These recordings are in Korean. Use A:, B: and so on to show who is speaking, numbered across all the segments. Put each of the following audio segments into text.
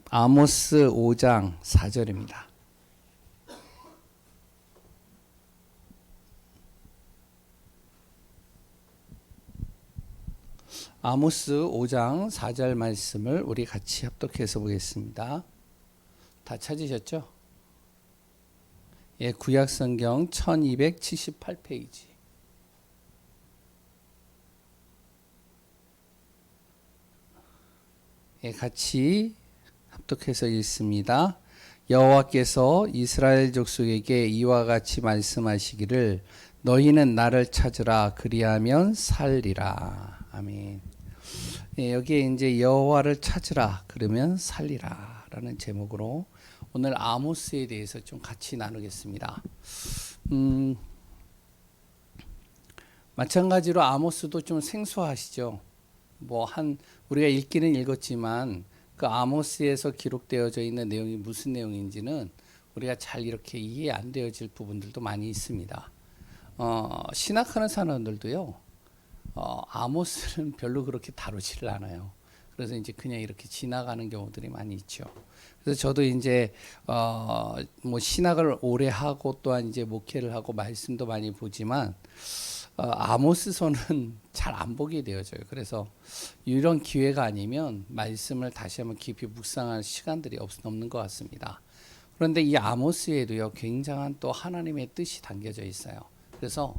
A: 아모스 5장 4절입니다. 아모스 5장 4절 말씀을 우리 같이 합독해서 보겠습니다. 다 찾으셨죠? 예, 구약성경 1278페이지. 예, 같이 합독해서 읽습니다. 여호와께서 이스라엘 족속에게 이와 같이 말씀하시기를 너희는 나를 찾으라 그리하면 살리라. 아멘. 예, 여기에 이제 여호와를 찾으라 그러면 살리라 라는 제목으로 오늘 아모스에 대해서 좀 같이 나누겠습니다. 마찬가지로 아모스도 좀 생소하시죠. 우리가 읽기는 읽었지만 그 아모스에서 기록되어져 있는 내용이 무슨 내용인지는 우리가 잘 이렇게 이해 안 되어질 부분들도 많이 있습니다. 신학하는 사람들도요, 아모스는 별로 그렇게 다루지를 않아요. 그래서 이제 그냥 이렇게 지나가는 경우들이 많이 있죠. 그래서 저도 이제 신학을 오래 하고 또한 이제 목회를 하고 말씀도 많이 보지만 아모스서는 잘 안 보게 되어져요. 그래서 이런 기회가 아니면 말씀을 다시 한번 깊이 묵상할 시간들이 없는 것 같습니다. 그런데 이 아모스에도요, 굉장한 또 하나님의 뜻이 담겨져 있어요. 그래서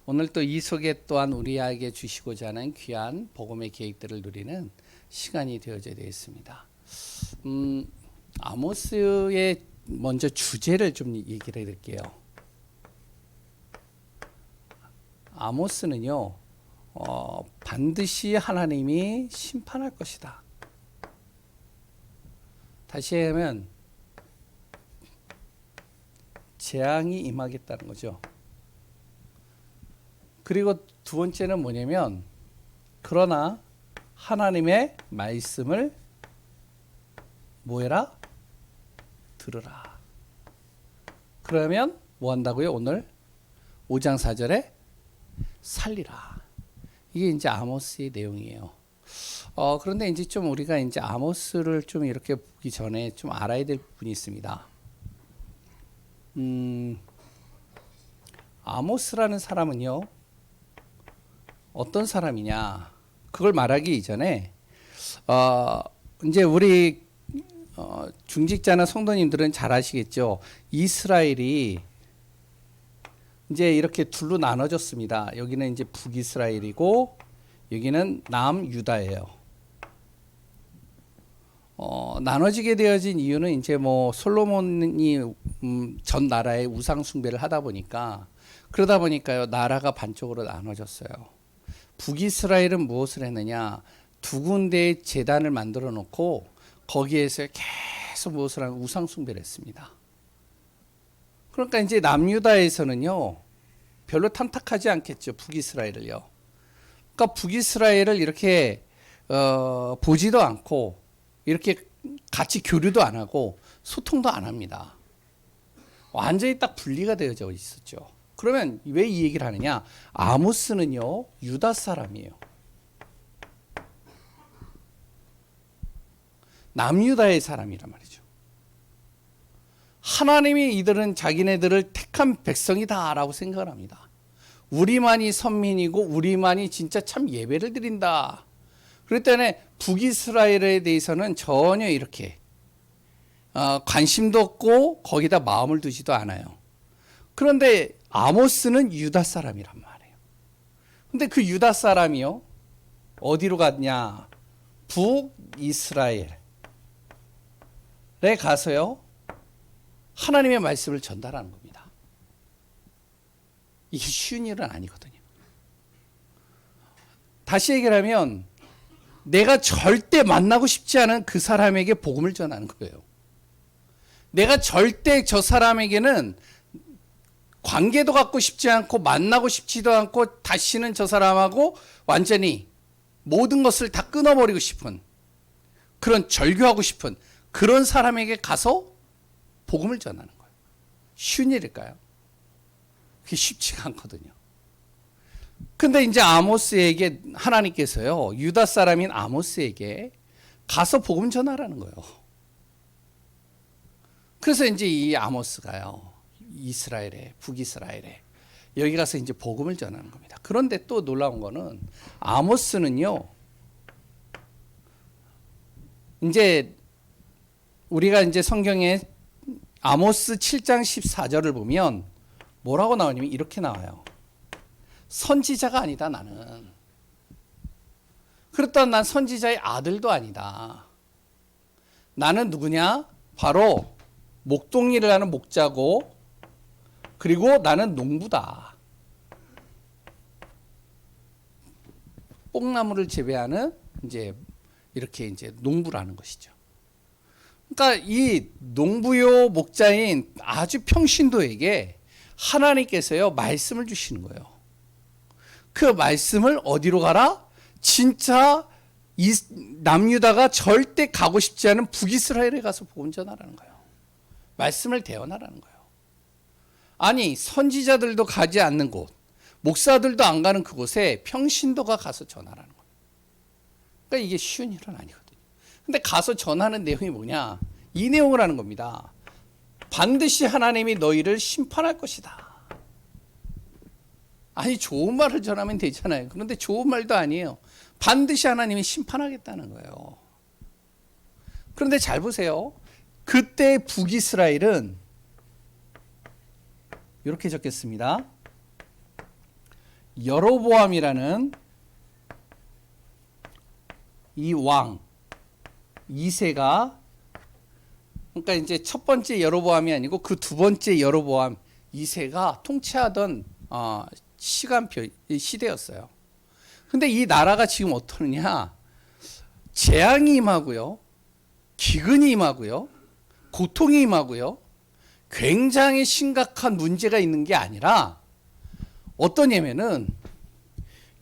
A: 오늘 또 이 속에 또한 우리에게 주시고자 하는 귀한 복음의 계획들을 누리는 시간이 되어져야 되겠습니다. 아모스의 먼저 주제를 좀 얘기를 해드릴게요. 아모스는요, 반드시 하나님이 심판할 것이다. 다시 하면 재앙이 임하겠다는 거죠. 그리고 두 번째는 뭐냐면, 그러나 하나님의 말씀을 뭐해라? 들으라. 그러면 뭐 한다고요? 오늘 5장 4절에 살리라. 이게 이제 아모스의 내용이에요. 그런데 이제 좀 우리가 이제 아모스를 좀 이렇게 보기 전에 좀 알아야 될 부분이 있습니다. 아모스라는 사람은요, 어떤 사람이냐? 그걸 말하기 이전에 이제 우리 중직자나 성도님들은 잘 아시겠죠. 이스라엘이 이제 이렇게 둘로 나눠졌습니다. 여기는 이제 북이스라엘이고 여기는 남유다예요. 나눠지게 되어진 이유는 이제 솔로몬이 전 나라의 우상 숭배를 하다 보니까 그러다 보니까요, 나라가 반쪽으로 나눠졌어요. 북이스라엘은 무엇을 했느냐? 두 군데의 제단을 만들어 놓고 거기에서 계속 무엇을 하면 우상 숭배를 했습니다. 그러니까 이제 남유다에서는요, 별로 탐탁하지 않겠죠, 북이스라엘을요. 그러니까 북이스라엘을 이렇게 보지도 않고 이렇게 같이 교류도 안 하고 소통도 안 합니다. 완전히 딱 분리가 되어져 있었죠. 그러면 왜 이 얘기를 하느냐? 아모스는요, 유다 사람이에요. 남유다의 사람이란 말이죠. 하나님이 이들은 자기네들을 택한 백성이다라고 생각을 합니다. 우리만이 선민이고 우리만이 진짜 참 예배를 드린다. 그렇기 때문에 북이스라엘에 대해서는 전혀 이렇게 관심도 없고 거기다 마음을 두지도 않아요. 그런데 아모스는 유다 사람이란 말이에요. 근데 그 유다 사람이요, 어디로 갔냐? 북이스라엘에 가서요, 하나님의 말씀을 전달하는 겁니다. 이게 쉬운 일은 아니거든요. 다시 얘기를 하면 내가 절대 만나고 싶지 않은 그 사람에게 복음을 전하는 거예요. 내가 절대 저 사람에게는 관계도 갖고 싶지 않고 만나고 싶지도 않고 다시는 저 사람하고 완전히 모든 것을 다 끊어버리고 싶은, 그런 절교하고 싶은 그런 사람에게 가서 복음을 전하는 거예요. 쉬운 일일까요? 그게 쉽지가 않거든요. 근데 이제 아모스에게 하나님께서요, 유다 사람인 아모스에게 가서 복음 전하라는 거예요. 그래서 이제 이 아모스가요, 이스라엘에, 북이스라엘에 여기 가서 이제 복음을 전하는 겁니다. 그런데 또 놀라운 거는 아모스는요, 이제 우리가 이제 성경에 아모스 7장 14절을 보면 뭐라고 나오냐면 이렇게 나와요. 선지자가 아니다, 나는. 그렇다면 난 선지자의 아들도 아니다. 나는 누구냐? 바로 목동일을 하는 목자고, 그리고 나는 농부다. 뽕나무를 재배하는 이제 이렇게 이제 농부라는 것이죠. 그러니까 이 농부요 목자인 아주 평신도에게 하나님께서요 말씀을 주시는 거예요. 그 말씀을 어디로 가라? 진짜 남유다가 절대 가고 싶지 않은 북이스라엘에 가서 복음 전하라는 거예요. 말씀을 대언하라는 거예요. 아니, 선지자들도 가지 않는 곳, 목사들도 안 가는 그곳에 평신도가 가서 전하라는 거예요. 그러니까 이게 쉬운 일은 아니거든요. 근데 가서 전하는 내용이 뭐냐? 이 내용을 하는 겁니다. 반드시 하나님이 너희를 심판할 것이다. 아니, 좋은 말을 전하면 되잖아요. 그런데 좋은 말도 아니에요. 반드시 하나님이 심판하겠다는 거예요. 그런데 잘 보세요. 그때 북이스라엘은 이렇게 적겠습니다. 여로보암이라는 이 왕, 2세가, 그러니까 이제 첫 번째 여로보암이 아니고 그 두 번째 여로보암 2세가 통치하던 시간표, 시대였어요. 근데 이 나라가 지금 어떠느냐? 재앙이 임하고요, 기근이 임하고요, 고통이 임하고요, 굉장히 심각한 문제가 있는 게 아니라 어떠냐면은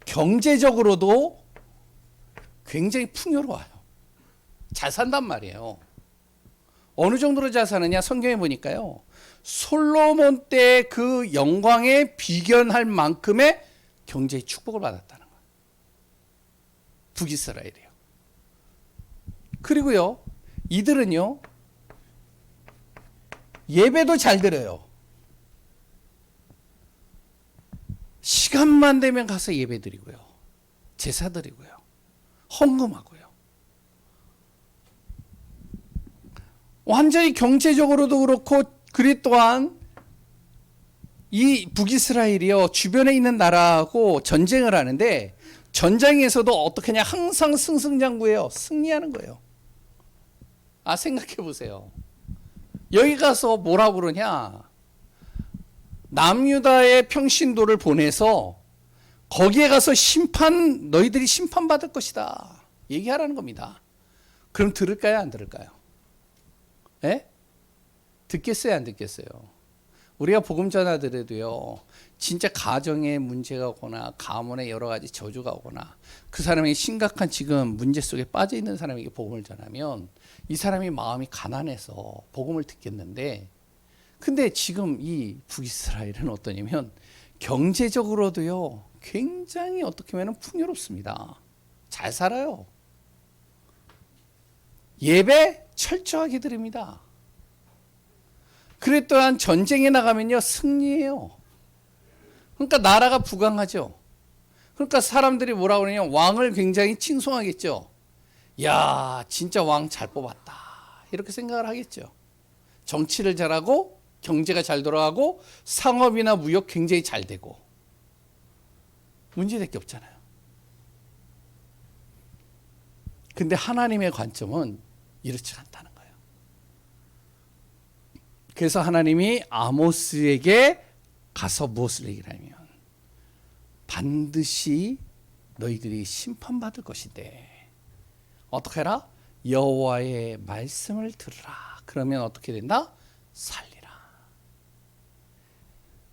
A: 경제적으로도 굉장히 풍요로워요. 잘 산단 말이에요. 어느 정도로 잘 사느냐? 성경에 보니까요, 솔로몬 때 그 영광에 비견할 만큼의 경제의 축복을 받았다는 거예요. 북이스라엘이요. 그리고요, 이들은요, 예배도 잘 드려요. 시간만 되면 가서 예배 드리고요, 제사 드리고요, 헌금하고요. 완전히 경제적으로도 그렇고, 그리 또한 이 북이스라엘이요, 주변에 있는 나라하고 전쟁을 하는데 전쟁에서도 어떻게 하냐? 항상 승승장구해요. 승리하는 거예요. 생각해 보세요. 여기 가서 뭐라고 그러냐? 남유다의 평신도를 보내서 거기에 가서 너희들이 심판받을 것이다 얘기하라는 겁니다. 그럼 들을까요, 안 들을까요? 예? 듣겠어요, 안 듣겠어요? 우리가 복음 전하더라도요, 진짜 가정에 문제가 오거나 가문에 여러 가지 저주가 오거나 그 사람이 심각한 지금 문제 속에 빠져 있는 사람에게 복음을 전하면 이 사람이 마음이 가난해서 복음을 듣겠는데, 근데 지금 이 북이스라엘은 어떠냐면 경제적으로도요 굉장히 어떻게 보면 풍요롭습니다. 잘 살아요. 예배 철저하게 드립니다. 그래 또한 전쟁에 나가면요 승리해요. 그러니까 나라가 부강하죠. 그러니까 사람들이 뭐라고 그러냐면 왕을 굉장히 칭송하겠죠. 야, 진짜 왕 잘 뽑았다 이렇게 생각을 하겠죠. 정치를 잘하고 경제가 잘 돌아가고 상업이나 무역 굉장히 잘 되고 문제될 게 없잖아요. 근데 하나님의 관점은 이렇지 않다는 거예요. 그래서 하나님이 아모스에게 가서 무엇을 얘기하냐면 반드시 너희들이 심판받을 것인데 어떻게 해라? 여호와의 말씀을 들으라. 그러면 어떻게 된다? 살리라.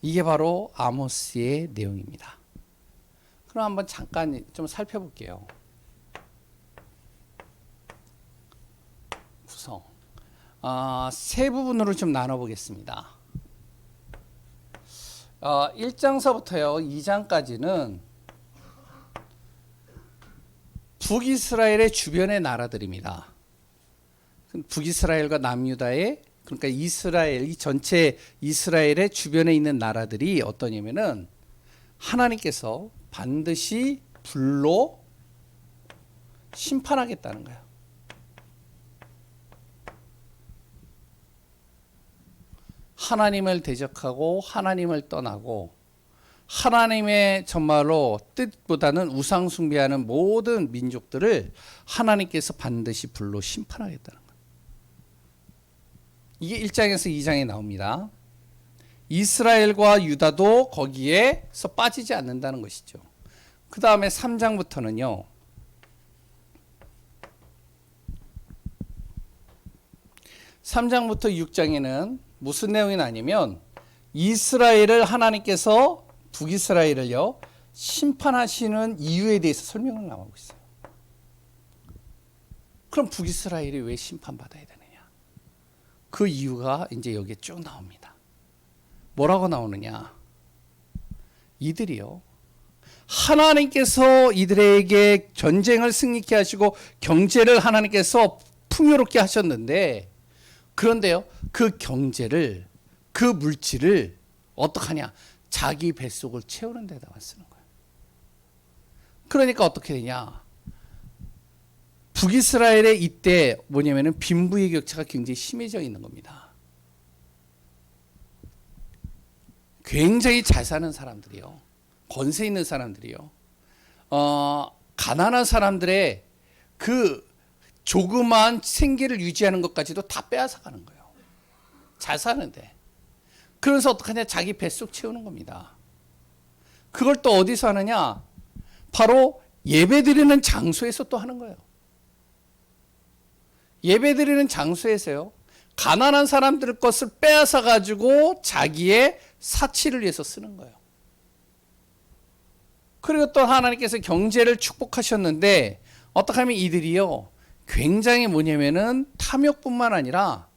A: 이게 바로 아모스의 내용입니다. 그럼 한번 잠깐 좀 살펴볼게요. 구성. 세 부분으로 좀 나눠보겠습니다. 1장서부터요 2장까지는 북이스라엘의 주변의 나라들입니다. 북이스라엘과 남유다의 그러니까 이스라엘, 이 전체 이스라엘의 주변에 있는 나라들이 어떠냐면은 하나님께서 반드시 불로 심판하겠다는 거예요. 하나님을 대적하고 하나님을 떠나고 하나님의 정말로 뜻보다는 우상 숭배하는 모든 민족들을 하나님께서 반드시 불로 심판하겠다는 거예요. 이게 1장에서 2장에 나옵니다. 이스라엘과 유다도 거기에서 빠지지 않는다는 것이죠. 그 다음에 3장부터는요. 3장부터 6장에는 무슨 내용이 나냐면 이스라엘을 하나님께서 북이스라엘을요 심판하시는 이유에 대해서 설명을 나오고 있어요. 그럼 북이스라엘이 왜 심판받아야 되느냐? 그 이유가 이제 여기에 쭉 나옵니다. 뭐라고 나오느냐? 이들이요 하나님께서 이들에게 전쟁을 승리케 하시고 경제를 하나님께서 풍요롭게 하셨는데, 그런데요 그 경제를, 그 물질을 어떡하냐? 자기 뱃속을 채우는 데다가 쓰는 거예요. 그러니까 어떻게 되냐? 북이스라엘의 이때 뭐냐면은 빈부의 격차가 굉장히 심해져 있는 겁니다. 굉장히 잘 사는 사람들이요, 권세 있는 사람들이요, 가난한 사람들의 그 조그마한 생계를 유지하는 것까지도 다 빼앗아 가는 거예요. 잘 사는데. 그래서 어떡하냐? 자기 뱃속 채우는 겁니다. 그걸 또 어디서 하느냐? 바로 예배드리는 장소에서 또 하는 거예요. 예배드리는 장소에서요 가난한 사람들 것을 빼앗아 가지고 자기의 사치를 위해서 쓰는 거예요. 그리고 또 하나님께서 경제를 축복하셨는데 어떻게 하면 이들이요 굉장히 뭐냐면은 탐욕뿐만 아니라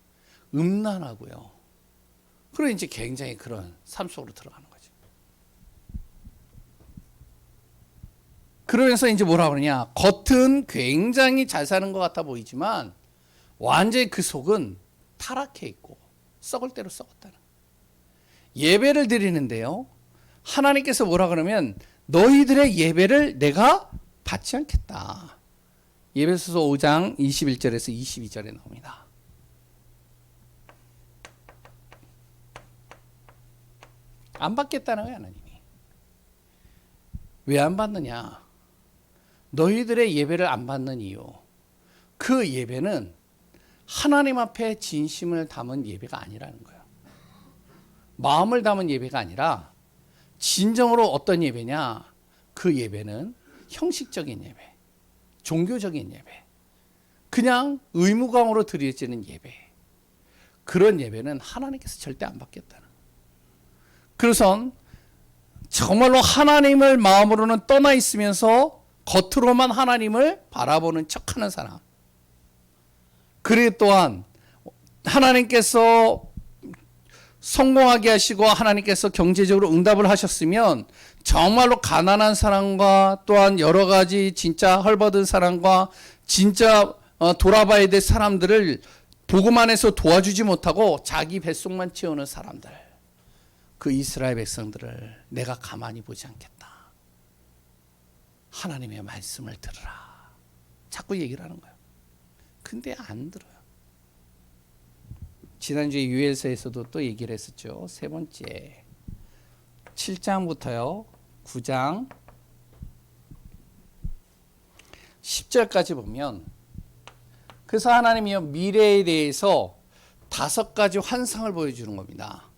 A: 음란하고요. 그리고 이제 굉장히 그런 삶 속으로 들어가는 거죠. 그러면서 이제 뭐라 그러냐? 겉은 굉장히 잘 사는 것 같아 보이지만 완전히 그 속은 타락해 있고 썩을 대로 썩었다는. 예배를 드리는데요 하나님께서 뭐라 그러면 너희들의 예배를 내가 받지 않겠다. 에베소서 5장 21절에서 22절에 나옵니다. 안 받겠다는 거예요, 하나님이. 왜 안 받느냐? 너희들의 예배를 안 받는 이유. 그 예배는 하나님 앞에 진심을 담은 예배가 아니라는 거예요. 마음을 담은 예배가 아니라 진정으로 어떤 예배냐? 그 예배는 형식적인 예배, 종교적인 예배, 그냥 의무감으로 드려지는 예배. 그런 예배는 하나님께서 절대 안 받겠다는. 그래서 정말로 하나님을 마음으로는 떠나 있으면서 겉으로만 하나님을 바라보는 척하는 사람. 그리고 또한 하나님께서 성공하게 하시고 하나님께서 경제적으로 응답을 하셨으면 정말로 가난한 사람과 또한 여러 가지 진짜 헐벗은 사람과 진짜 돌아봐야 될 사람들을 복음 안에서 도와주지 못하고 자기 뱃속만 채우는 사람들, 그 이스라엘 백성들을 내가 가만히 보지 않겠다. 하나님의 말씀을 들으라. 자꾸 얘기를 하는 거예요. 근데 안 들어요. 지난주에 유엘서에서도 또 얘기를 했었죠. 세 번째 7장부터요 9장 10절까지 보면, 그래서 하나님이요 미래에 대해서 5가지 환상을 보여주는 겁니다.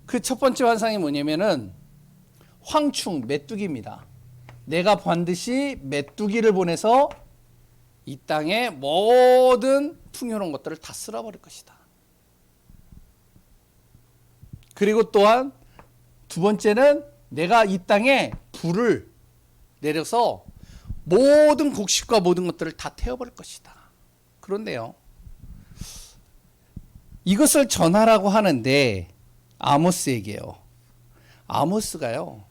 A: 그 첫 번째 환상이 뭐냐면은 황충, 메뚜기입니다. 내가 반드시 메뚜기를 보내서 이 땅의 모든 풍요로운 것들을 다 쓸어버릴 것이다. 그리고 또한 두 번째는 내가 이 땅에 불을 내려서 모든 곡식과 모든 것들을 다 태워버릴 것이다. 그런데요, 이것을 전하라고 하는데 아모스에게요. 아모스가요,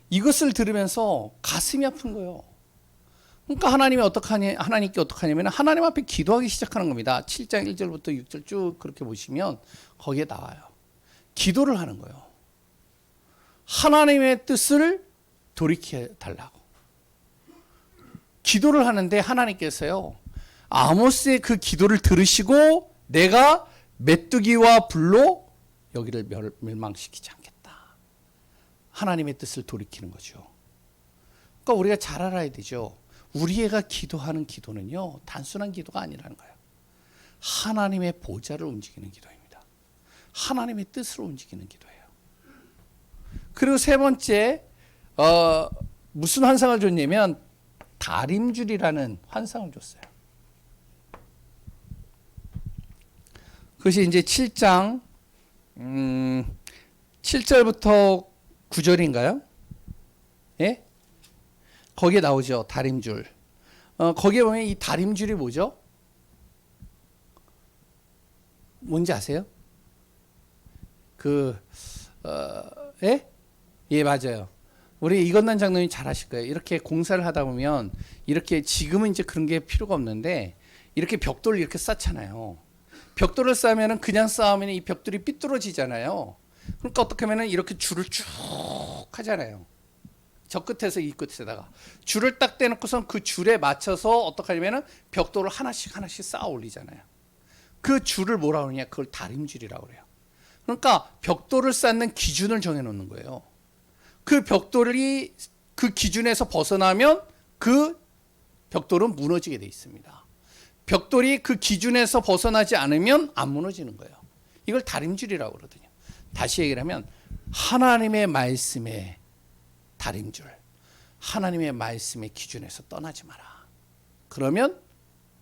A: 이것을 들으면서 가슴이 아픈 거예요. 그러니까 하나님께 어떻게 하냐면 하나님 앞에 기도하기 시작하는 겁니다. 7장 1절부터 6절 쭉 그렇게 보시면 거기에 나와요. 기도를 하는 거예요. 하나님의 뜻을 돌이켜 달라고. 기도를 하는데 하나님께서요, 아모스의 그 기도를 들으시고 내가 메뚜기와 불로 여기를 멸망시키지 않겠다. 하나님의 뜻을 돌이키는 거죠. 그러니까 우리가 잘 알아야 되죠. 우리가 기도하는 기도는요, 단순한 기도가 아니라는 거예요. 하나님의 보좌를 움직이는 기도입니다. 하나님의 뜻으로 움직이는 기도예요. 그리고 세 번째, 무슨 환상을 줬냐면 다림줄이라는 환상을 줬어요. 그것이 이제 7장 7절부터 9절인가요? 예? 거기에 나오죠. 다림줄. 거기에 보면 이 다림줄이 뭐죠? 뭔지 아세요? 예? 예, 맞아요. 우리 이건난 장로님 잘 아실 거예요. 이렇게 공사를 하다 보면 이렇게 지금은 이제 그런 게 필요가 없는데 이렇게 벽돌을 이렇게 쌓잖아요. 벽돌을 쌓으면 그냥 쌓으면 이 벽돌이 삐뚤어지잖아요. 그러니까 어떻게 하면 이렇게 줄을 쭉 하잖아요. 저 끝에서 이 끝에다가 줄을 딱 떼놓고선 그 줄에 맞춰서 어떻게 하냐면 벽돌을 하나씩 쌓아 올리잖아요. 그 줄을 뭐라 그러냐? 그걸 다림줄이라고 그래요. 그러니까 벽돌을 쌓는 기준을 정해놓는 거예요. 그 벽돌이 그 기준에서 벗어나면 그 벽돌은 무너지게 돼 있습니다. 벽돌이 그 기준에서 벗어나지 않으면 안 무너지는 거예요. 이걸 다림줄이라고 그러거든요. 다시 얘기를 하면 하나님의 말씀의 다림줄, 하나님의 말씀의 기준에서 떠나지 마라. 그러면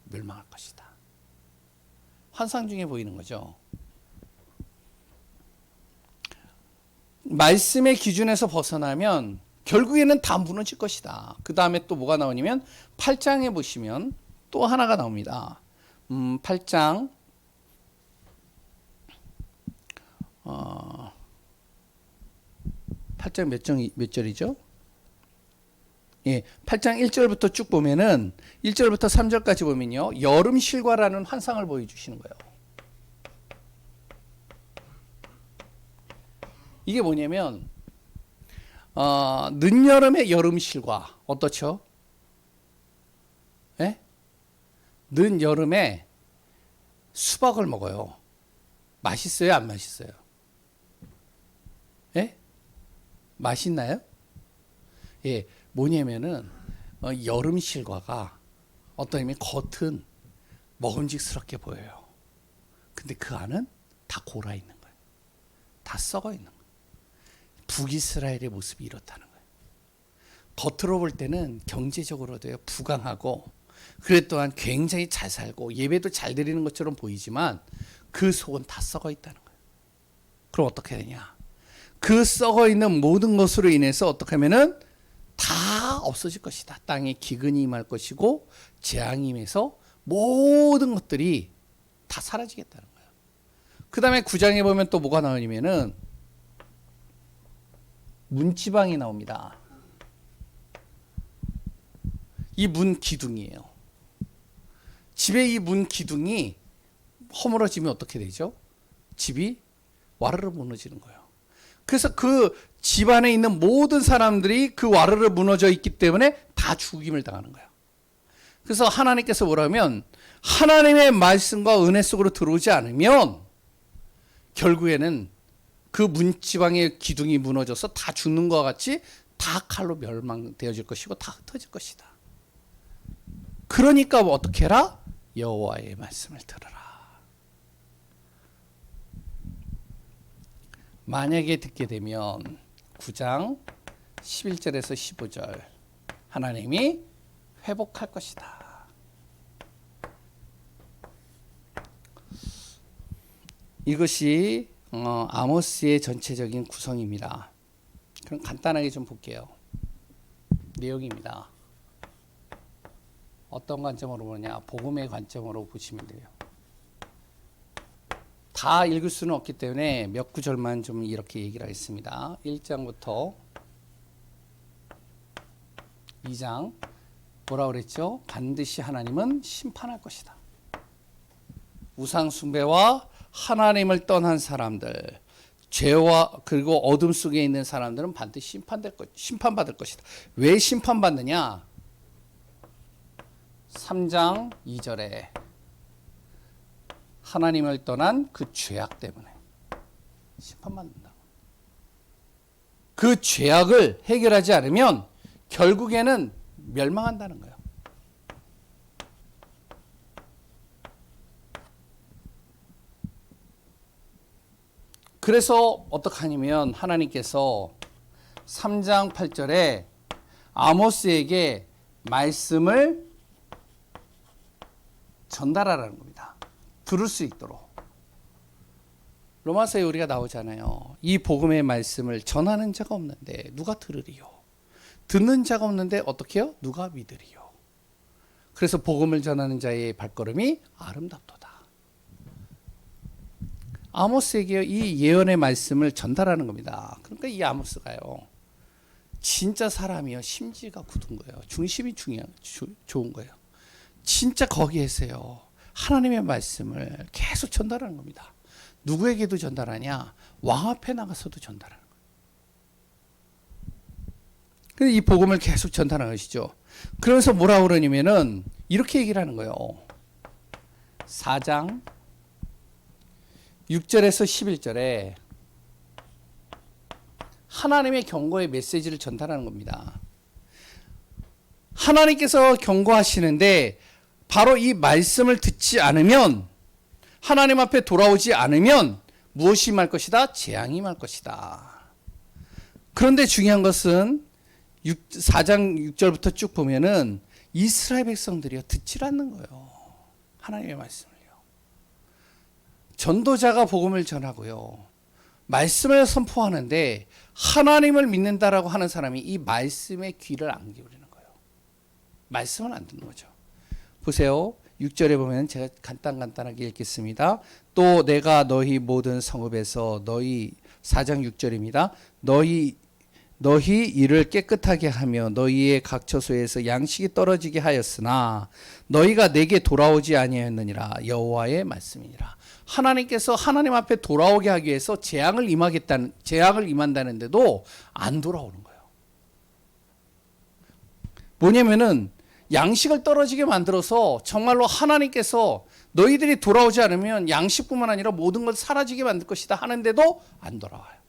A: 멸망할 것이다. 환상 중에 보이는 거죠. 말씀의 기준에서 벗어나면 결국에는 다 무너질 것이다. 그 다음에 또 뭐가 나오냐면 8장에 보시면 또 하나가 나옵니다. 8장 8장 몇 절이죠? 예, 8장 1절부터 쭉 보면은 1절부터 3절까지 보면요, 여름 실과라는 환상을 보여주시는 거예요. 이게 뭐냐면 늦여름의 여름 실과 어떻죠? 예? 늦여름에 수박을 먹어요. 맛있어요, 안 맛있어요? 예? 맛있나요? 예, 뭐냐면은 여름 실과가 어떤 의미 겉은 먹음직스럽게 보여요. 근데 그 안은 다 골아 있는 거예요. 다 썩어 있는 거예요. 북이스라엘의 모습이 이렇다는 거예요. 겉으로 볼 때는 경제적으로도 부강하고 그래 또한 굉장히 잘 살고 예배도 잘 드리는 것처럼 보이지만 그 속은 다 썩어 있다는 거예요. 그럼 어떻게 되냐? 그 썩어 있는 모든 것으로 인해서 어떻게 하면은 다 없어질 것이다. 땅에 기근이 임할 것이고 재앙이 임해서 모든 것들이 다 사라지겠다는 거예요. 그 다음에 9장에 보면 또 뭐가 나오냐면은 문지방이 나옵니다. 이 문 기둥이에요. 집에 이 문 기둥이 허물어지면 어떻게 되죠? 집이 와르르 무너지는 거예요. 그래서 그 집 안에 있는 모든 사람들이 그 와르르 무너져 있기 때문에 다 죽임을 당하는 거예요. 그래서 하나님께서 뭐라면 하나님의 말씀과 은혜 속으로 들어오지 않으면 결국에는 그 문지방의 기둥이 무너져서 다 죽는 것과 같이 다 칼로 멸망되어질 것이고 다 흩어질 것이다. 그러니까 어떻게 해라? 여호와의 말씀을 들으라. 만약에 듣게 되면 9장 11절에서 15절 하나님이 회복할 것이다. 이것이 아모스의 전체적인 구성입니다. 그럼 간단하게 좀 볼게요. 내용입니다. 어떤 관점으로 보냐? 복음의 관점으로 보시면 돼요. 다 읽을 수는 없기 때문에 몇 구절만 좀 이렇게 얘기를 하겠습니다. 1장부터 2장 뭐라 그랬죠? 반드시 하나님은 심판할 것이다. 우상 숭배와 하나님을 떠난 사람들, 죄와 그리고 어둠 속에 있는 사람들은 반드시 심판받을 것이다. 왜 심판받느냐? 3장 2절에 하나님을 떠난 그 죄악 때문에 심판받는다. 그 죄악을 해결하지 않으면 결국에는 멸망한다는 거예요. 그래서 어떡하냐면 하나님께서 3장 8절에 아모스에게 말씀을 전달하라는 겁니다. 들을 수 있도록. 로마서에 우리가 나오잖아요. 이 복음의 말씀을 전하는 자가 없는데 누가 들으리요? 듣는 자가 없는데 어떻게 해요? 누가 믿으리요? 그래서 복음을 전하는 자의 발걸음이 아름답도다. 아모스에게 이 예언의 말씀을 전달하는 겁니다. 그러니까 이 아모스가요, 진짜 사람이요, 심지가 굳은 거예요. 중심이 좋은 거예요. 진짜 거기에서요, 하나님의 말씀을 계속 전달하는 겁니다. 누구에게도 전달하냐? 왕 앞에 나가서도 전달하는 거예요. 그래서 이 복음을 계속 전달하는 것이죠. 그러면서 뭐라고 그러냐면은 이렇게 얘기를 하는 거예요. 4장 6절에서 11절에 하나님의 경고의 메시지를 전달하는 겁니다. 하나님께서 경고하시는데 바로 이 말씀을 듣지 않으면, 하나님 앞에 돌아오지 않으면 무엇이 임할 것이다? 재앙이 임할 것이다. 그런데 중요한 것은 4장 6절부터 쭉 보면은 이스라엘 백성들이요, 듣질 않는 거예요. 하나님의 말씀을요. 전도자가 복음을 전하고요, 말씀을 선포하는데 하나님을 믿는다라고 하는 사람이 이 말씀에 귀를 안 기울이는 거예요. 말씀을 안 듣는 거죠. 보세요. 6절에 보면 제가 간단하게 읽겠습니다. 또 내가 너희 모든 성읍에서 너희 4장 6절입니다. 너희 이를 깨끗하게 하며 너희의 각 처소에서 양식이 떨어지게 하였으나 너희가 내게 돌아오지 아니하였느니라. 여호와의 말씀이니라. 하나님께서 하나님 앞에 돌아오게 하기 위해서 재앙을 임한다는데도 안 돌아오는 거예요. 뭐냐면은 양식을 떨어지게 만들어서 정말로 하나님께서 너희들이 돌아오지 않으면 양식뿐만 아니라 모든 걸 사라지게 만들 것이다 하는데도 안 돌아와요.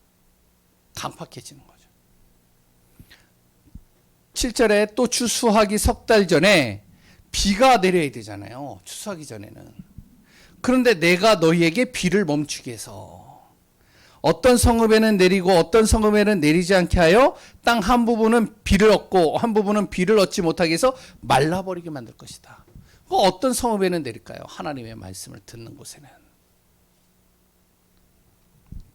A: 강팍해지는 거죠. 7절에 또 추수하기 석 달 전에 비가 내려야 되잖아요. 추수하기 전에는. 그런데 내가 너희에게 비를 멈추게 해서 어떤 성읍에는 내리고 어떤 성읍에는 내리지 않게 하여 땅 한 부분은 비를 얻고 한 부분은 비를 얻지 못하게 해서 말라버리게 만들 것이다. 어떤 성읍에는 내릴까요? 하나님의 말씀을 듣는 곳에는.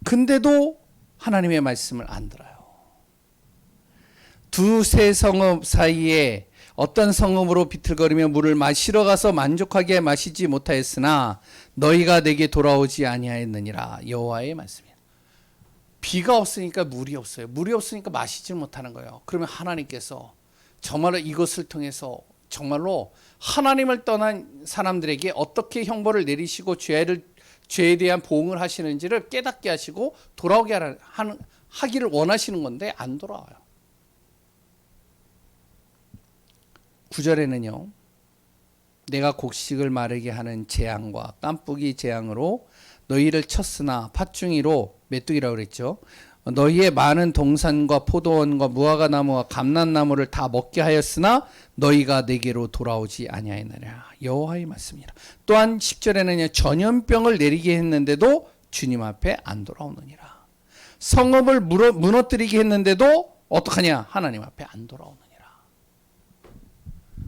A: 근데도 하나님의 말씀을 안 들어요. 두세 성읍 사이에 어떤 성읍으로 비틀거리며 물을 마시러 가서 만족하게 마시지 못하였으나 너희가 내게 돌아오지 아니하였느니라. 여호와의 말씀이야. 비가 없으니까 물이 없어요. 물이 없으니까 마시지 못하는 거예요. 그러면 하나님께서 정말로 이것을 통해서 정말로 하나님을 떠난 사람들에게 어떻게 형벌을 내리시고 죄에 대한 보응을 하시는지를 깨닫게 하시고 돌아오게 하기를 원하시는 건데 안 돌아와요. 9절에는요. 내가 곡식을 마르게 하는 재앙과 깐뿌기 재앙으로 너희를 쳤으나 팥중이로 메뚜기라고 그랬죠. 너희의 많은 동산과 포도원과 무화과나무와 감람나무를 다 먹게 하였으나 너희가 내게로 돌아오지 아니하였느냐. 여호와의 말씀이라. 또한 10절에는 전염병을 내리게 했는데도 주님 앞에 안 돌아오느니라. 성읍을 무너뜨리게 했는데도 어떡하냐? 하나님 앞에 안 돌아오느니라.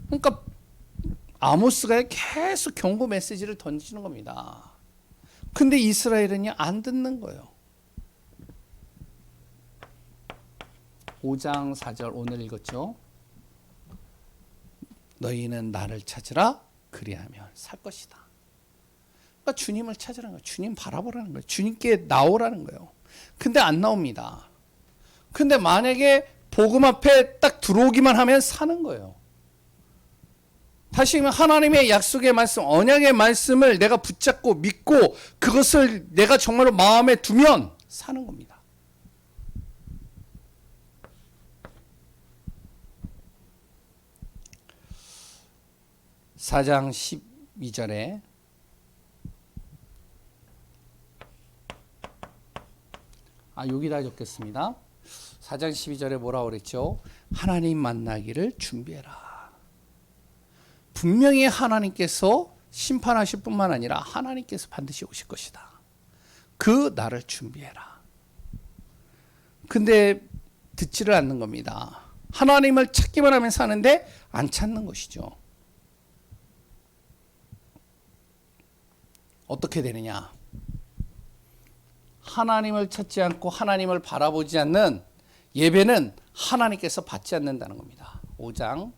A: 그러니까 아모스가 계속 경고 메시지를 던지는 겁니다. 근데 이스라엘은요, 안 듣는 거예요. 5장 4절 오늘 읽었죠. 너희는 나를 찾으라 그리하면 살 것이다. 그러니까 주님을 찾으라는 거예요. 주님 바라보라는 거예요. 주님께 나오라는 거예요. 근데 안 나옵니다. 근데 만약에 복음 앞에 딱 들어오기만 하면 사는 거예요. 다시 말하면 하나님의 약속의 말씀, 언약의 말씀을 내가 붙잡고 믿고 그것을 내가 정말로 마음에 두면 사는 겁니다. (4장 12절에) 여기다 적겠습니다. 4장 12절에 뭐라고 그랬죠? 하나님 만나기를 준비해라. 분명히 하나님께서 심판하실 뿐만 아니라 하나님께서 반드시 오실 것이다. 그 날을 준비해라. 근데 듣지를 않는 겁니다. 하나님을 찾기만 하면 사는데 안 찾는 것이죠. 어떻게 되느냐? 하나님을 찾지 않고 하나님을 바라보지 않는 예배는 하나님께서 받지 않는다는 겁니다. 5장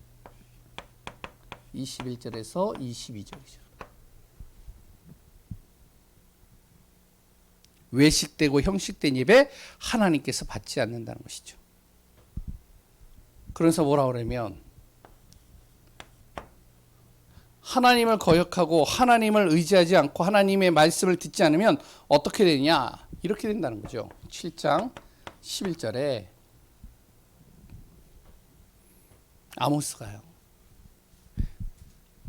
A: 21절에서 22절이죠. 외식되고 형식된 예배 하나님께서 받지 않는다는 것이죠. 그래서 뭐라 그러면 하나님을 거역하고 하나님을 의지하지 않고 하나님의 말씀을 듣지 않으면 어떻게 되냐? 이렇게 된다는 거죠. 7장 11절에 아모스가요.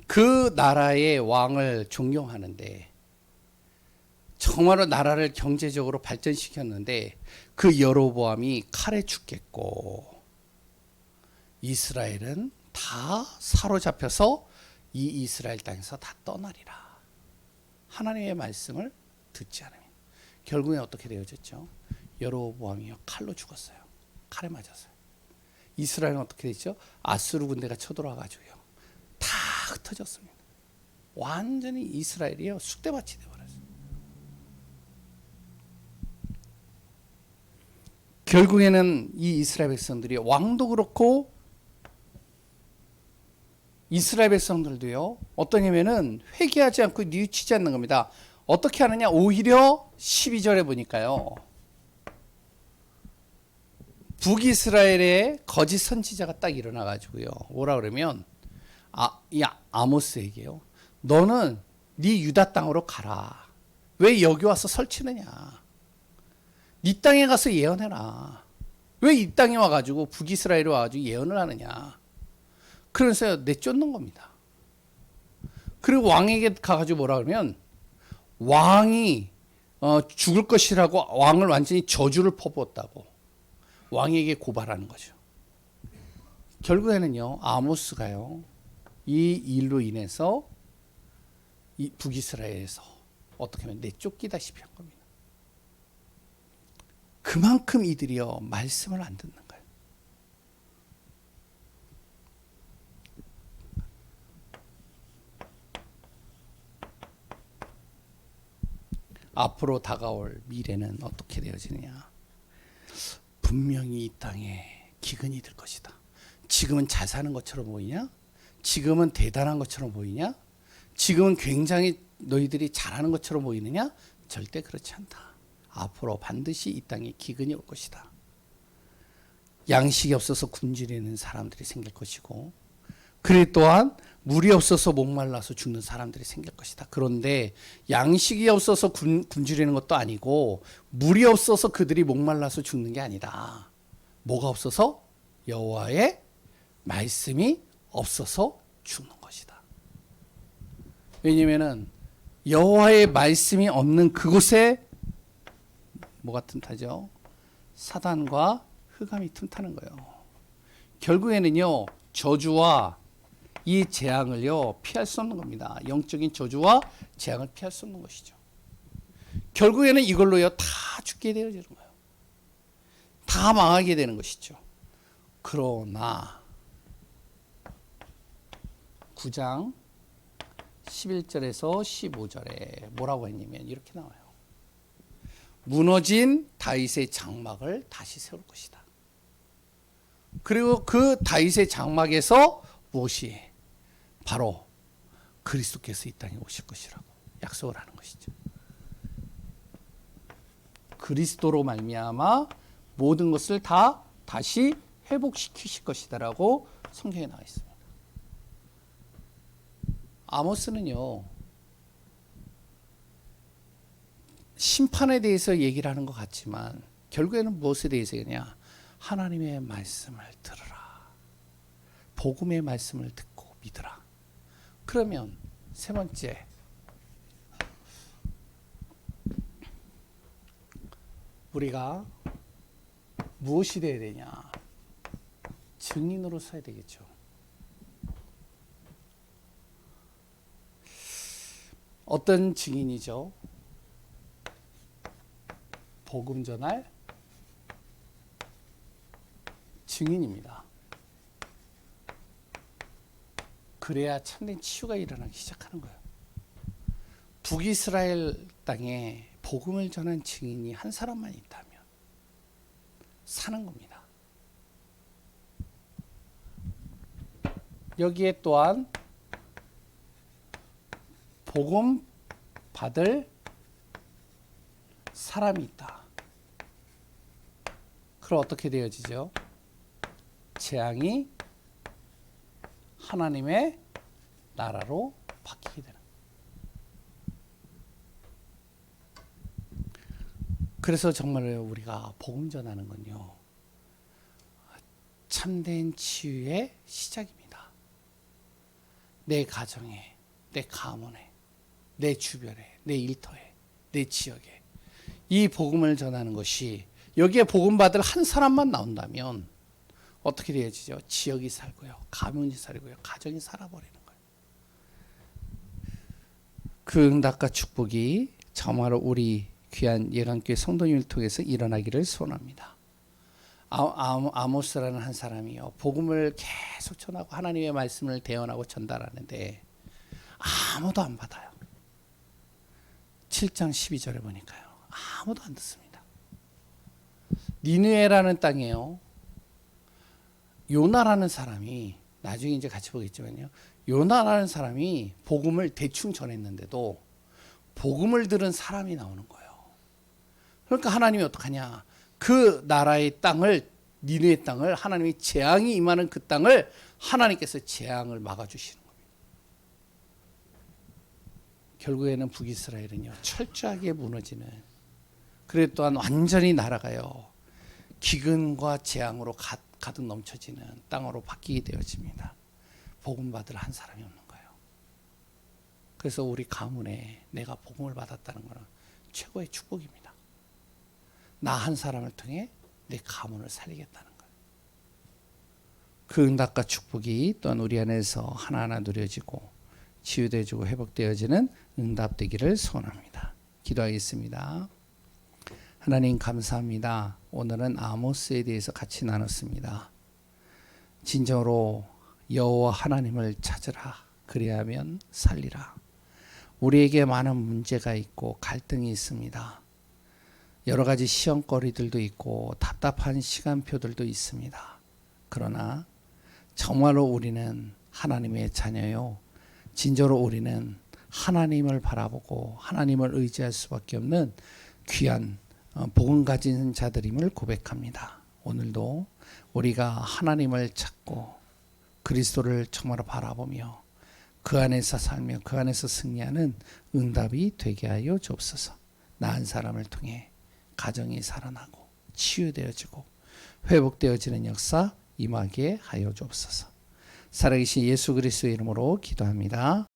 A: 그 나라의 왕을 존경하는데 정말로 나라를 경제적으로 발전시켰는데 그 여로보암이 칼에 죽겠고 이스라엘은 다 사로잡혀서 이 이스라엘 땅에서 다 떠나리라. 하나님의 말씀을 듣지 않으면 결국엔 어떻게 되어졌죠? 여로보암이요 칼로 죽었어요. 칼에 맞았어요. 이스라엘은 어떻게 됐죠? 아수르 군대가 쳐들어와가지고요 다 흩어졌습니다. 완전히 이스라엘이요 쑥대밭이 되어버렸어요. 결국에는 이 이스라엘 백성들이 왕도 그렇고 이스라엘 백성들도요 어떠냐면은 회개하지 않고 뉘우치지 않는 겁니다. 어떻게 하느냐? 오히려 12절에 보니까요 북이스라엘의 거짓 선지자가 딱 일어나 가지고요 뭐라 그러면 이 아모스에게요 너는 네 유다 땅으로 가라. 왜 여기 와서 설치느냐? 네 땅에 가서 예언해라. 왜 이 땅에 와가지고 북이스라엘에 와가지고 예언을 하느냐? 그래서 내쫓는 겁니다. 그리고 왕에게 가가지고 뭐라 그러면 왕이 죽을 것이라고 왕을 완전히 저주를 퍼부었다고 왕에게 고발하는 거죠. 결국에는요 아모스가요 이 일로 인해서 이 북이스라엘에서 어떻게 하면 내쫓기다시피 한 겁니다. 그만큼 이들이요 말씀을 안 듣는 거예요. 앞으로 다가올 미래는 어떻게 되어지느냐? 분명히 이 땅에 기근이 들 것이다. 지금은 잘 사는 것처럼 보이냐? 지금은 대단한 것처럼 보이냐? 지금은 굉장히 너희들이 잘하는 것처럼 보이느냐? 절대 그렇지 않다. 앞으로 반드시 이 땅에 기근이 올 것이다. 양식이 없어서 굶주리는 사람들이 생길 것이고 그리 또한 물이 없어서 목말라서 죽는 사람들이 생길 것이다. 그런데 양식이 없어서 굶주리는 것도 아니고 물이 없어서 그들이 목말라서 죽는 게 아니다. 뭐가 없어서? 여호와의 말씀이 없어서 죽는 것이다. 왜냐면은 여호와의 말씀이 없는 그곳에 뭐가 틈타죠? 사단과 흑암이 틈타는 거예요. 결국에는요 저주와 이 재앙을요 피할 수 없는 겁니다. 영적인 저주와 재앙을 피할 수 없는 것이죠. 결국에는 이걸로요 다 죽게 되어지는 거예요. 다 망하게 되는 것이죠. 그러나 9장 11절에서 15절에 뭐라고 했냐면 이렇게 나와요. 무너진 다윗의 장막을 다시 세울 것이다. 그리고 그 다윗의 장막에서 무엇이? 바로 그리스도께서 이 땅에 오실 것이라고 약속을 하는 것이죠. 그리스도로 말미암아 모든 것을 다 다시 회복시키실 것이다라고 성경에 나와 있습니다. 아모스는요, 심판에 대해서 얘기를 하는 것 같지만 결국에는 무엇에 대해서 그냥 하나님의 말씀을 들으라. 복음의 말씀을 듣고 믿으라. 그러면 세 번째, 우리가 무엇이 되어야 되냐? 증인으로 서야 되겠죠. 어떤 증인이죠? 복음 전할 증인입니다. 그래야 참된 치유가 일어나기 시작하는 거예요. 북이스라엘 땅에 복음을 전한 증인이 한 사람만 있다면 사는 겁니다. 여기에 또한 복음 받을 사람이 있다. 그럼 어떻게 되어지죠? 재앙이 하나님의 나라로 바뀌게 되는. 그래서 정말 우리가 복음 전하는 건요, 참된 치유의 시작입니다. 내 가정에, 내 가문에, 내 주변에, 내 일터에, 내 지역에 이 복음을 전하는 것이, 여기에 복음 받을 한 사람만 나온다면 어떻게 되어지죠? 지역이 살고요, 가문이 살고요, 가정이 살아버리는 거예요. 그 응답과 축복이 정말로 우리 귀한 예강교회 성도님을 통해서 일어나기를 소원합니다. 아모스라는 한 사람이요, 복음을 계속 전하고 하나님의 말씀을 대언하고 전달하는데 아무도 안 받아요. 7장 12절에 보니까요, 아무도 안 듣습니다. 니느웨라는 땅에요, 요나라는 사람이, 나중에 이제 같이 보겠지만요, 요나라는 사람이 복음을 대충 전했는데도 복음을 들은 사람이 나오는 거예요. 그러니까 하나님이 어떡하냐? 그 나라의 땅을, 니느웨 땅을, 하나님이 재앙이 임하는 그 땅을 하나님께서 재앙을 막아주시는 겁니다. 결국에는 북이스라엘은요, 철저하게 무너지는, 그래 또한 완전히 나라가요, 기근과 재앙으로 가득 넘쳐지는 땅으로 바뀌게 되어집니다. 복음 받을 한 사람이 없는 거예요. 그래서 우리 가문에 내가 복음을 받았다는 것은 최고의 축복입니다. 나 한 사람을 통해 내 가문을 살리겠다는 거예요. 그 응답과 축복이 또한 우리 안에서 하나하나 누려지고 치유되어지고 회복되어지는 응답되기를 소원합니다. 기도하겠습니다. 하나님 감사합니다. 오늘은 아모스에 대해서 같이 나눴습니다. 진정으로 여호와 하나님을 찾으라. 그리하면 살리라. 우리에게 많은 문제가 있고 갈등이 있습니다. 여러 가지 시험거리들도 있고 답답한 시간표들도 있습니다. 그러나 정말로 우리는 하나님의 자녀요, 진정으로 우리는 하나님을 바라보고 하나님을 의지할 수밖에 없는 귀한 복음 가진 자들임을 고백합니다. 오늘도 우리가 하나님을 찾고 그리스도를 정말로 바라보며 그 안에서 살며 그 안에서 승리하는 응답이 되게 하여 주옵소서. 나 한 사람을 통해 가정이 살아나고 치유되어지고 회복되어지는 역사 임하게 하여 주옵소서. 살아계신 예수 그리스도의 이름으로 기도합니다.